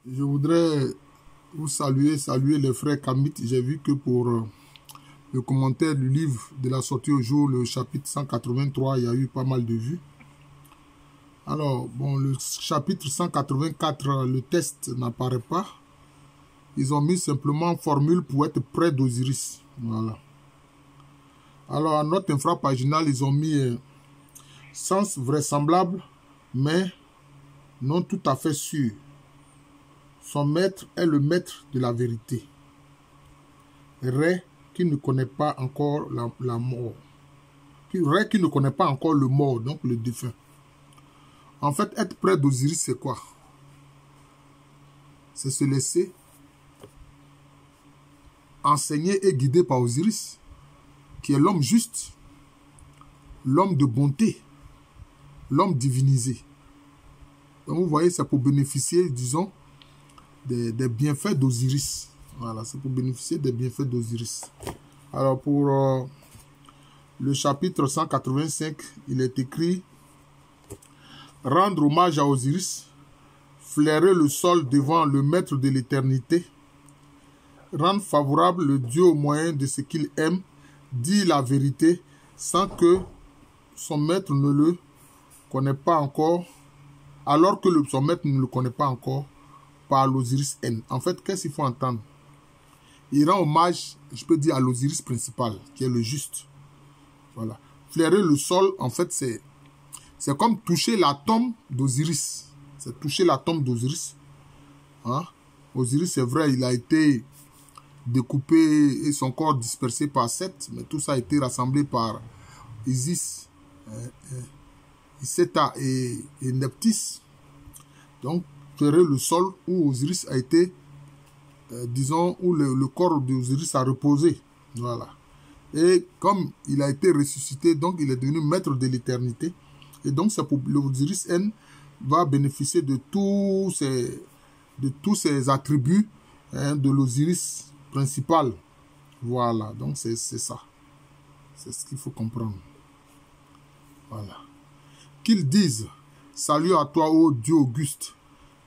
Je voudrais vous saluer les frères Kamites. J'ai vu que pour le commentaire du livre de la sortie au jour, le chapitre 183, il y a eu pas mal de vues. Alors, bon, le chapitre 184, le test n'apparaît pas. Ils ont mis simplement formule pour être près d'Osiris. Voilà. Alors, à notre infrapaginal, ils ont mis sens vraisemblable, mais non tout à fait sûr. Son maître est le maître de la vérité. Ré qui ne connaît pas encore la mort. Ré qui ne connaît pas encore le mort, donc le défunt. En fait, être près d'Osiris, c'est quoi? C'est se laisser enseigner et guider par Osiris, qui est l'homme juste, l'homme de bonté, l'homme divinisé. Donc vous voyez, c'est pour bénéficier, disons, des bienfaits d'Osiris. Voilà, c'est pour bénéficier des bienfaits d'Osiris. Alors pour le chapitre 185, il est écrit « Rendre hommage à Osiris, flairer le sol devant le maître de l'éternité, rendre favorable le Dieu au moyen de ce qu'il aime, dire la vérité sans que son maître ne le connaît pas encore, alors que son maître ne le connaît pas encore, par l'Osiris N. » En fait, qu'est-ce qu'il faut entendre? Il rend hommage, je peux dire, à l'Osiris principal, qui est le juste. Voilà. Flairer le sol, en fait, c'est comme toucher la tombe d'Osiris. C'est toucher la tombe d'Osiris. Hein? Osiris, c'est vrai, il a été découpé et son corps dispersé par Seth, mais tout ça a été rassemblé par Isis, Iseta et Neptis. Donc, flairer le sol où Osiris a été, disons, où le corps d'Osiris a reposé. Voilà. Et comme il a été ressuscité, donc il est devenu maître de l'éternité. Et donc, c'est pour l'Osiris N va bénéficier de tous ces attributs de l'Osiris principal. Voilà, donc c'est ça. C'est ce qu'il faut comprendre. Voilà. Qu'ils disent, salut à toi, ô Dieu auguste,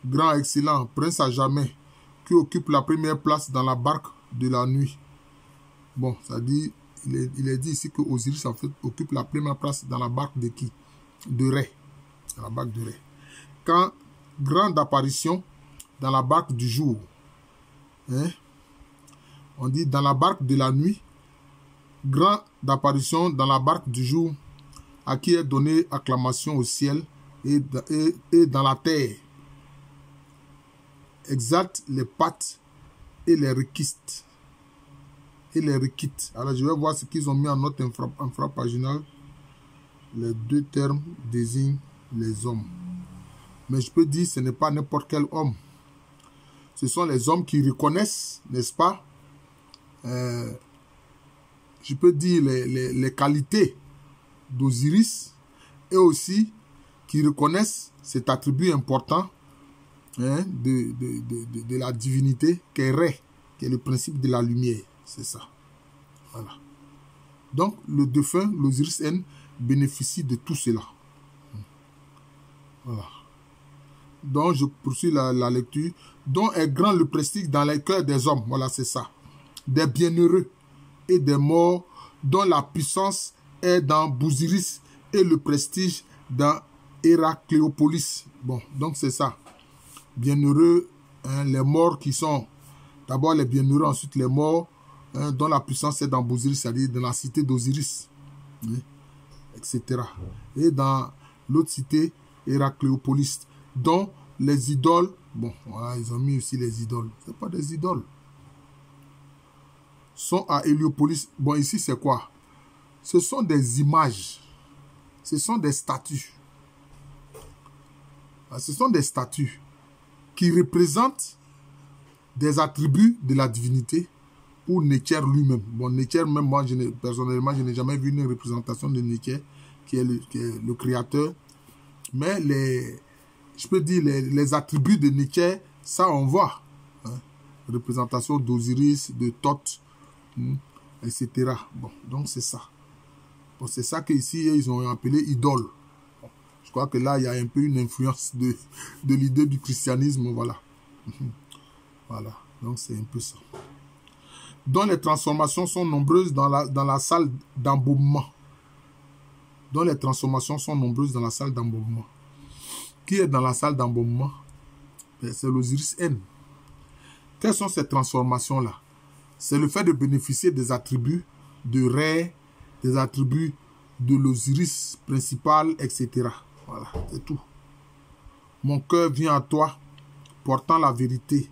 grand excellent, prince à jamais, qui occupe la première place dans la barque de la nuit. Bon, ça dit, il est dit ici que Osiris en fait occupe la première place dans la barque de qui? De Ré. Dans la barque de Ré. Quand grande apparition dans la barque du jour. Hein? On dit dans la barque de la nuit, grande apparition dans la barque du jour, à qui est donnée acclamation au ciel et dans la terre. Exalte les pattes et les requistes. Alors je vais voir ce qu'ils ont mis en note infrapaginale. Les deux termes désignent les hommes. Mais je peux dire, ce n'est pas n'importe quel homme. Ce sont les hommes qui reconnaissent, n'est-ce pas, je peux dire les qualités d'Osiris et aussi qui reconnaissent cet attribut important de la divinité qu'est Ré, qui est le principe de la lumière. C'est ça. Voilà. Donc, le défunt, l'Osiris N, bénéficie de tout cela. Voilà. Donc, je poursuis la lecture. Dont est grand le prestige dans les cœurs des hommes. Voilà, c'est ça. Des bienheureux et des morts, dont la puissance est dans Bousiris et le prestige dans Héracléopolis. Bon, donc c'est ça. Bienheureux, hein, les morts qui sont d'abord les bienheureux, ensuite les morts, hein, dont la puissance est dans Bousiris, c'est-à-dire dans la cité d'Osiris, hein, etc. Et dans l'autre cité, Héracléopolis, dont les idoles, bon, voilà, ils ont mis aussi les idoles. Ce pas des idoles. Sont à Héliopolis. Bon, ici, c'est quoi? Ce sont des images. Ce sont des statues. Ce sont des statues qui représentent des attributs de la divinité ou Nécher lui-même. Bon, Nécher, même moi, personnellement, je n'ai jamais vu une représentation de Nécher, qui est le créateur. Mais je peux dire, les attributs de Nécher, ça, on voit. Hein? Représentation d'Osiris, de Thoth, etc. Bon, donc c'est ça. Bon, c'est ça qu'ici, ils ont appelé idole. Bon, je crois que là, il y a un peu une influence de l'idée du christianisme, voilà. Voilà, donc c'est un peu ça. Dont les transformations sont nombreuses dans la salle d'embaumement. Dont les transformations sont nombreuses dans la salle d'embaumement. Qui est dans la salle d'embaumement? C'est l'Osiris N. Quelles sont ces transformations-là? C'est le fait de bénéficier des attributs de Ré, des attributs de l'Osiris principal, etc. Voilà, c'est tout. Mon cœur vient à toi, portant la vérité.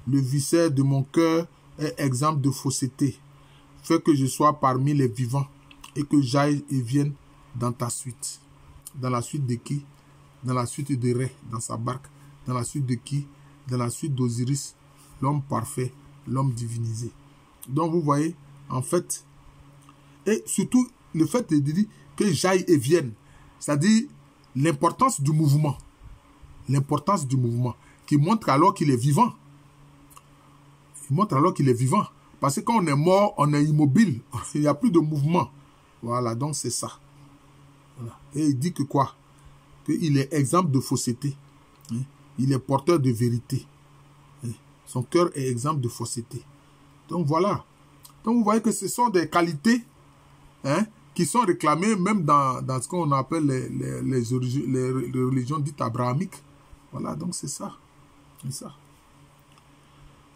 Le viscère de mon cœur est exempt de fausseté. Fais que je sois parmi les vivants et que j'aille et vienne dans ta suite. Dans la suite de qui? Dans la suite de Ré, dans sa barque. Dans la suite de qui? Dans la suite d'Osiris, l'homme parfait, l'homme divinisé. Donc vous voyez, en fait, et surtout le fait de dire que j'aille et vienne, c'est-à-dire l'importance du mouvement. L'importance du mouvement, qui montre alors qu'il est vivant. Il montre alors qu'il est vivant. Parce que quand on est mort, on est immobile. Il n'y a plus de mouvement. Voilà, donc c'est ça. Voilà. Et il dit que quoi? Qu'il est exempt de fausseté. Il est porteur de vérité. Son cœur est exempt de fausseté. Donc voilà. Donc vous voyez que ce sont des qualités qui sont réclamées même dans ce qu'on appelle les religions dites abrahamiques. Voilà, donc c'est ça. C'est ça.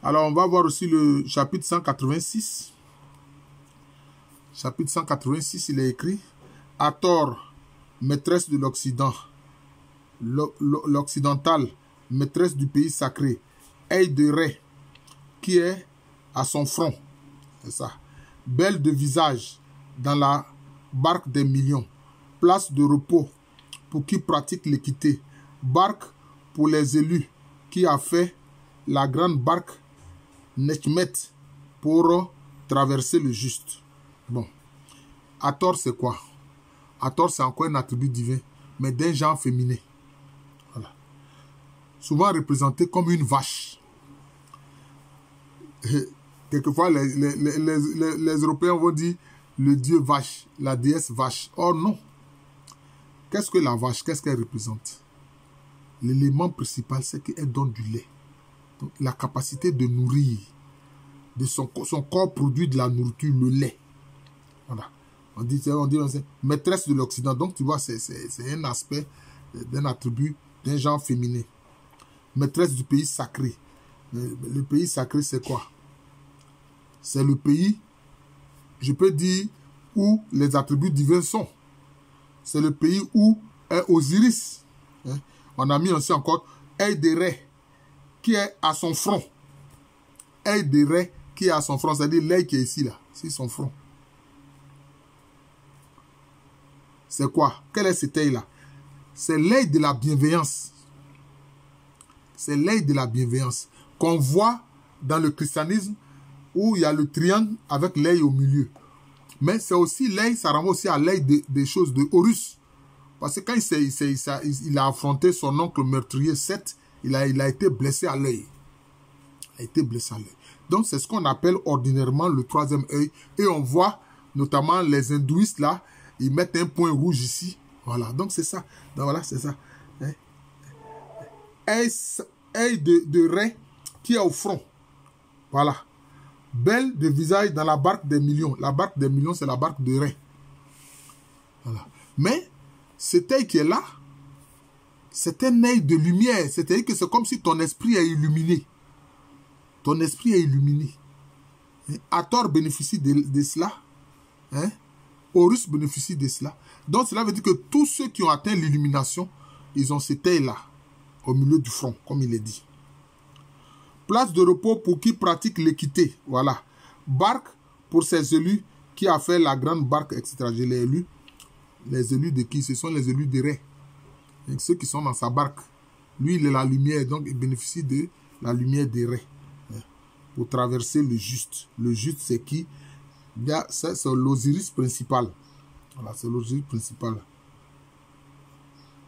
Alors, on va voir aussi le chapitre 186. Chapitre 186, il est écrit « Hathor, maîtresse de l'Occident, l'occidentale, maîtresse du pays sacré, œil de Ré, qui est à son front. » C'est ça. « Belle de visage, dans la barque des millions, place de repos pour qui pratique l'équité, barque pour les élus, qui a fait la grande barque Nechmet pour traverser le juste. » Bon. Hathor, c'est quoi? Hathor, c'est encore un attribut divin, mais d'un genre féminin. Voilà. Souvent représenté comme une vache. Et quelquefois, les Européens vont dire le dieu vache, la déesse vache. Or non. Qu'est-ce que la vache? Qu'est-ce qu'elle représente? L'élément principal, c'est qu'elle donne du lait. Donc, la capacité de nourrir. De son corps produit de la nourriture, le lait. Voilà. On dit maîtresse de l'Occident. Donc, tu vois, c'est un aspect d'un attribut d'un genre féminin. Maîtresse du pays sacré. Le pays sacré, c'est quoi? C'est le pays, je peux dire, où les attributs divins sont. C'est le pays où est Osiris. On a mis aussi encore œil de Ré, qui est à son front. Œil de Ré, qui est à son front, c'est-à-dire l'œil qui est ici, là, c'est son front. C'est quoi? Quel est cet œil-là? C'est l'œil de la bienveillance. C'est l'œil de la bienveillance qu'on voit dans le christianisme où il y a le triangle avec l'œil au milieu. Mais c'est aussi l'œil, ça renvoie aussi à l'œil des choses de Horus. Parce que quand il a affronté son oncle meurtrier Seth, il a été blessé à l'œil. Il a été blessé à l'œil. Donc, c'est ce qu'on appelle ordinairement le troisième œil. Et on voit, notamment les hindouistes là, ils mettent un point rouge ici. Voilà, donc c'est ça. Donc voilà, c'est ça. Œil de Ré qui est au front. Voilà. Belle de visage dans la barque des millions. La barque des millions, c'est la barque de Ré. Voilà. Mais, cet œil qui est là, c'est un œil de lumière. C'est-à-dire que c'est comme si ton esprit est illuminé. Ton esprit est illuminé. Hathor bénéficie de cela. Horus bénéficie de cela. Donc cela veut dire que tous ceux qui ont atteint l'illumination, ils ont cet œil-là, au milieu du front, comme il est dit. Place de repos pour qui pratique l'équité. Voilà. Barque pour ses élus qui a fait la grande barque, etc. Je l'ai lu. Les élus de qui? Ce sont les élus de Ré. Et ceux qui sont dans sa barque. Lui, il est la lumière, donc il bénéficie de la lumière de Ré. Pour traverser le juste. Le juste, c'est qui? C'est l'Osiris principal. Voilà, c'est l'Osiris principal.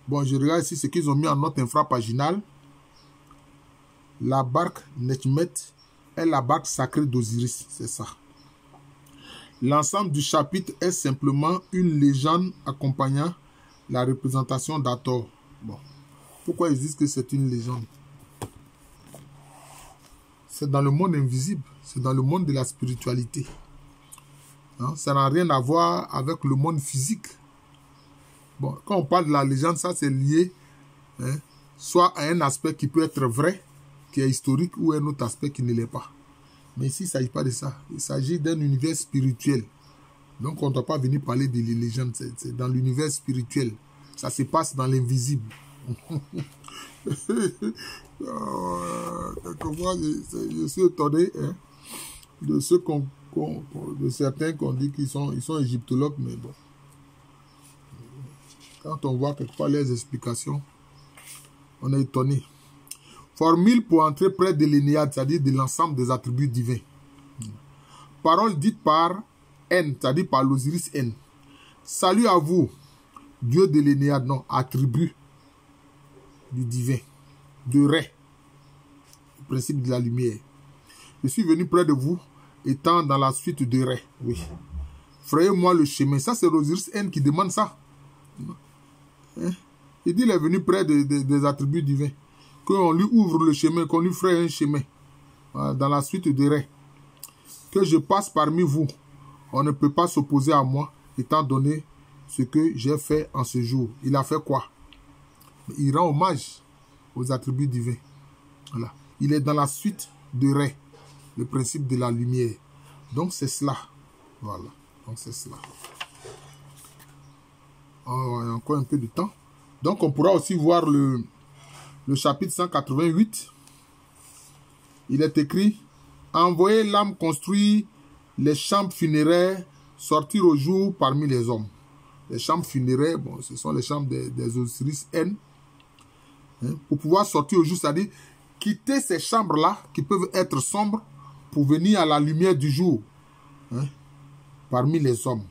Bon, je regarde ici ce qu'ils ont mis en note infrapaginale. La barque Nechmet est la barque sacrée d'Osiris. C'est ça. L'ensemble du chapitre est simplement une légende accompagnant la représentation d'Hathor. Bon. Pourquoi ils disent que c'est une légende? c'est dans le monde invisible, c'est dans le monde de la spiritualité. Hein? Ça n'a rien à voir avec le monde physique. Bon, quand on parle de la légende, ça c'est lié, hein, soit à un aspect qui peut être vrai, qui est historique, ou un autre aspect qui ne l'est pas. Mais ici, il ne s'agit pas de ça. Il s'agit d'un univers spirituel. Donc, on ne doit pas venir parler de légendes. C'est dans l'univers spirituel. Ça se passe dans l'invisible. Moi, je suis étonné, hein, de ceux de certains qu'on dit qu'ils sont égyptologues, mais bon. Quand on voit quelque part les explications, on est étonné. Formule pour entrer près de l'Énéade, c'est-à-dire de l'ensemble des attributs divins. Parole dite par N, c'est-à-dire par l'Osiris N. Salut à vous, Dieu de l'Énéade, non, attribut du divin, de Ré, le principe de la lumière. Je suis venu près de vous, étant dans la suite de Ré, oui. Frayez-moi le chemin. Ça, c'est l'Osiris N qui demande ça. Hein? Il dit qu'il est venu près des attributs divins. Qu'on lui ouvre le chemin, qu'on lui fraye un chemin. Dans la suite de Ré. Que je passe parmi vous. On ne peut pas s'opposer à moi, étant donné ce que j'ai fait en ce jour. Il a fait quoi? Il rend hommage aux attributs divins. Voilà. Il est dans la suite de Ré, le principe de la lumière. Donc c'est cela. Voilà. Donc c'est cela. Oh, il y a encore un peu de temps. Donc on pourra aussi voir le chapitre 188. Il est écrit: envoyez l'âme construire les chambres funéraires, sortir au jour parmi les hommes. Les chambres funéraires, bon, ce sont les chambres des Osiris N. Hein, pour pouvoir sortir au jour, c'est-à-dire quitter ces chambres-là qui peuvent être sombres pour venir à la lumière du jour, hein, parmi les hommes.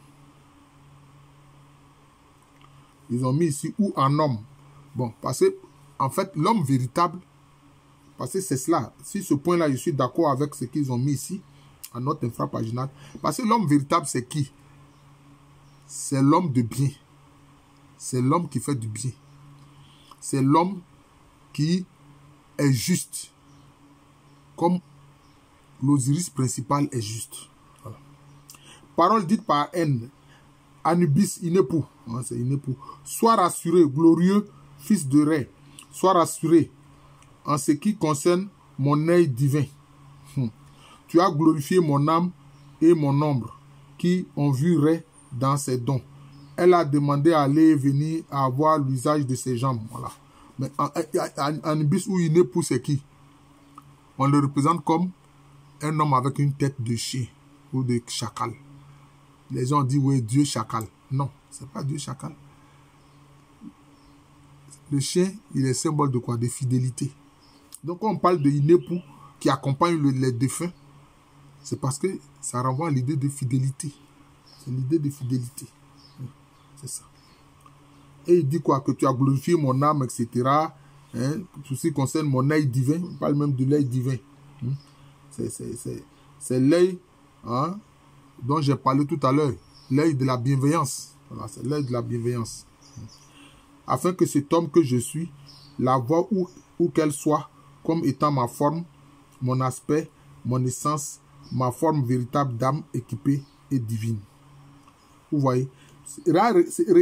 Ils ont mis ici ou en homme. Bon, parce que, en fait, l'homme véritable, parce que c'est cela. Si ce point-là, je suis d'accord avec ce qu'ils ont mis ici, à notre infrapaginal. Parce que l'homme véritable, c'est qui? C'est l'homme de bien. C'est l'homme qui fait du bien. C'est l'homme qui est juste. Comme l'Osiris principal est juste. Voilà. Parole dite par N. Anubis Inépu. Hein, c'est Inépu. Sois rassuré, glorieux fils de Ré. Sois rassuré en ce qui concerne mon œil divin. Tu as glorifié mon âme et mon ombre qui ont vu Ré dans ses dons. Elle a demandé à aller et venir à avoir l'usage de ses jambes. Voilà. Mais Anubis ou Inépu, c'est qui? On le représente comme un homme avec une tête de chien ou de chacal. Les gens disent, oui, Dieu chacal. Non, ce n'est pas Dieu chacal. Le chien, il est symbole de quoi? De fidélité. Donc, quand on parle de Inépu qui accompagne les défunts, c'est parce que ça renvoie à l'idée de fidélité. C'est l'idée de fidélité. C'est ça. Et il dit quoi? Que tu as glorifié mon âme, etc. Hein? Tout ce qui concerne mon œil divin. On parle même de l'œil divin. C'est l'œil, hein, dont j'ai parlé tout à l'heure. L'œil de la bienveillance. Voilà, c'est l'œil de la bienveillance. Afin que cet homme que je suis, la voie où qu'elle soit, comme étant ma forme, mon aspect, mon essence, ma forme véritable d'âme équipée et divine. Vous voyez?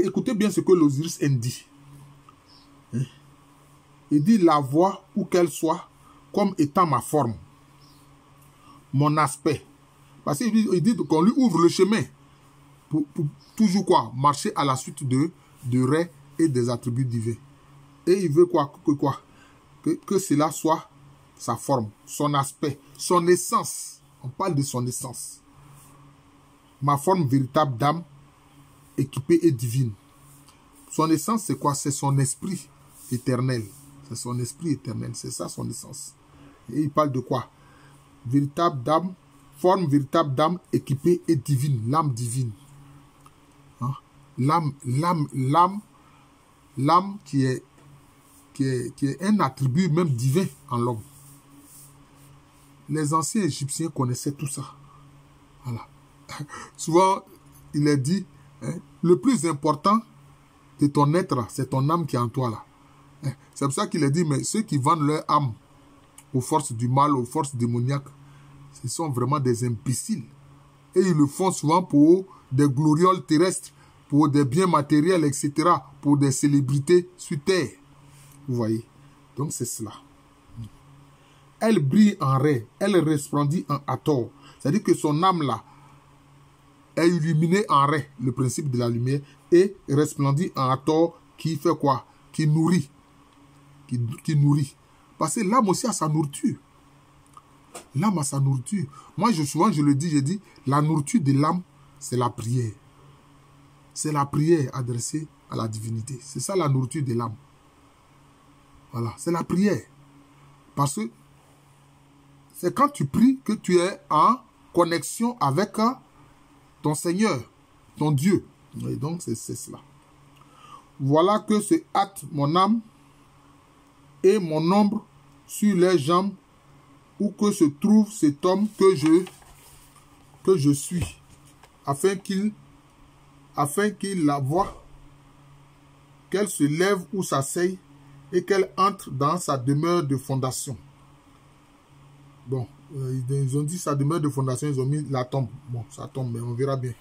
Écoutez bien ce que l'Osiris N dit. Hein? Il dit la voie où qu'elle soit, comme étant ma forme, mon aspect. Parce qu'il dit qu'on lui ouvre le chemin pour toujours quoi? Marcher à la suite de Ré et des attributs divins. Et il veut quoi? Que cela soit sa forme, son aspect, son essence. On parle de son essence. Ma forme véritable d'âme, équipée et divine. Son essence, c'est quoi? C'est son esprit éternel. C'est son esprit éternel. C'est ça son essence. Et il parle de quoi? Véritable d'âme, forme véritable d'âme, équipée et divine. L'âme divine. Hein? L'âme qui est un attribut même divin en l'homme. Les anciens Égyptiens connaissaient tout ça. Voilà. Souvent, il est dit, hein, le plus important de ton être, c'est ton âme qui est en toi là. C'est pour ça qu'il est dit, mais ceux qui vendent leur âme aux forces du mal, aux forces démoniaques. Ce sont vraiment des imbéciles. Et ils le font souvent pour des glorioles terrestres, pour des biens matériels, etc., pour des célébrités sur terre. Vous voyez? Donc c'est cela. Elle brille en Ré, elle resplendit en Hathor. C'est-à-dire que son âme là est illuminée en Ré, le principe de la lumière, et resplendit en Hathor qui fait quoi? Qui nourrit. Qui nourrit. Parce que l'âme aussi a sa nourriture. L'âme a sa nourriture. Moi, souvent, je le dis, je dis, la nourriture de l'âme, c'est la prière. C'est la prière adressée à la divinité. C'est ça la nourriture de l'âme. Voilà, c'est la prière. Parce que c'est quand tu pries que tu es en connexion avec ton Seigneur, ton Dieu. Et donc, c'est cela. Voilà que se hâte mon âme et mon ombre sur les jambes où que se trouve cet homme que je suis, afin qu'il la voie, qu'elle se lève ou s'asseye et qu'elle entre dans sa demeure de fondation. Bon, ils ont dit sa demeure de fondation, ils ont mis la tombe. Bon, ça tombe, mais on verra bien.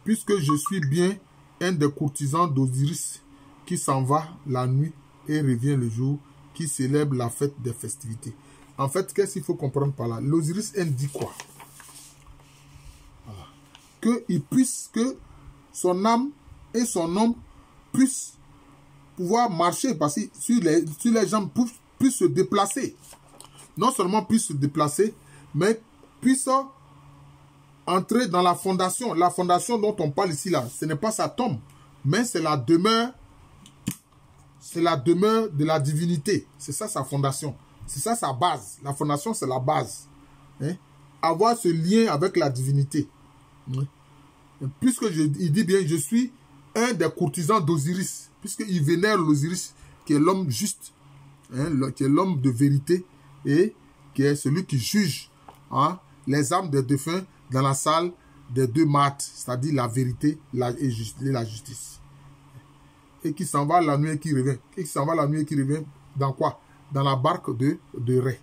Puisque je suis bien un des courtisans d'Osiris qui s'en va la nuit et revient le jour, qui célèbre la fête des festivités. En fait, qu'est-ce qu'il faut comprendre par là? L'Osiris dit quoi? Voilà. Que son âme et son ombre puissent pouvoir marcher, parce que sur les jambes puissent se déplacer. Non seulement puissent se déplacer, mais puissent entrer dans la fondation. La fondation dont on parle ici, là, ce n'est pas sa tombe, mais c'est la demeure. C'est la demeure de la divinité. C'est ça sa fondation. C'est ça sa base. La fondation, c'est la base. Hein? Avoir ce lien avec la divinité. Hein? Puisque il dit bien, je suis un des courtisans d'Osiris. Puisqu'il vénère l'Osiris, qui est l'homme juste, hein? Qui est l'homme de vérité, et qui est celui qui juge les âmes des défunts dans la salle des deux maths, c'est-à-dire la vérité et la justice. Et qui s'en va la nuit et qui revient. Et qui s'en va la nuit et qui revient dans quoi? Dans la barque de Ré.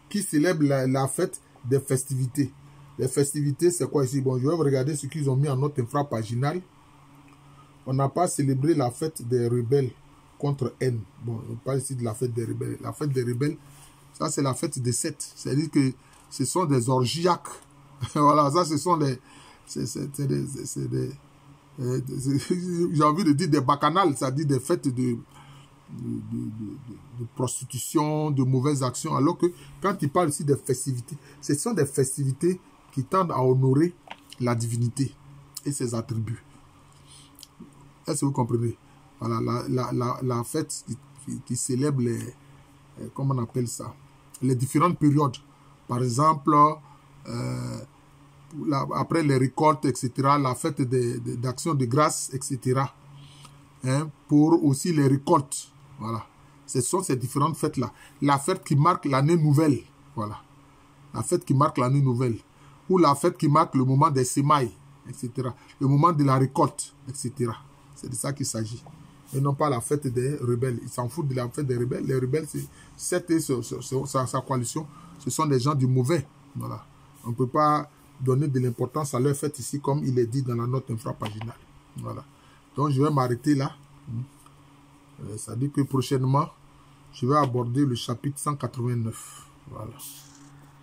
Qui célèbre la fête des festivités. Les festivités, c'est quoi ici? Bon, je vais regarder ce qu'ils ont mis en note infrapaginale. On n'a pas célébré la fête des rebelles contre N. Bon, on parle ici de la fête des rebelles. La fête des rebelles, ça c'est la fête des Seth. C'est-à-dire que ce sont des orgiaques. Voilà, ça ce sont des... j'ai envie de dire des bacchanales, c'est-à-dire des fêtes de prostitution, de mauvaises actions, alors que quand il parle ici des festivités, ce sont des festivités qui tendent à honorer la divinité et ses attributs. Est-ce que vous comprenez? Voilà, la fête qui célèbre les, comment on appelle ça, les différentes périodes. Par exemple, après les récoltes, etc., la fête d'action de grâce, etc., hein, pour aussi les récoltes. Voilà. Ce sont ces différentes fêtes-là. La fête qui marque l'année nouvelle. Voilà. La fête qui marque l'année nouvelle. Ou la fête qui marque le moment des semailles, etc. Le moment de la récolte, etc. C'est de ça qu'il s'agit. Et non pas la fête des rebelles. Ils s'en foutent de la fête des rebelles. Les rebelles, c'est Seth et sa coalition. Ce sont des gens du mauvais. Voilà. On ne peut pas donner de l'importance à leur fête ici, comme il est dit dans la note infrapaginale. Voilà. Donc, je vais m'arrêter là. Ça dit que prochainement, je vais aborder le chapitre 189. Voilà.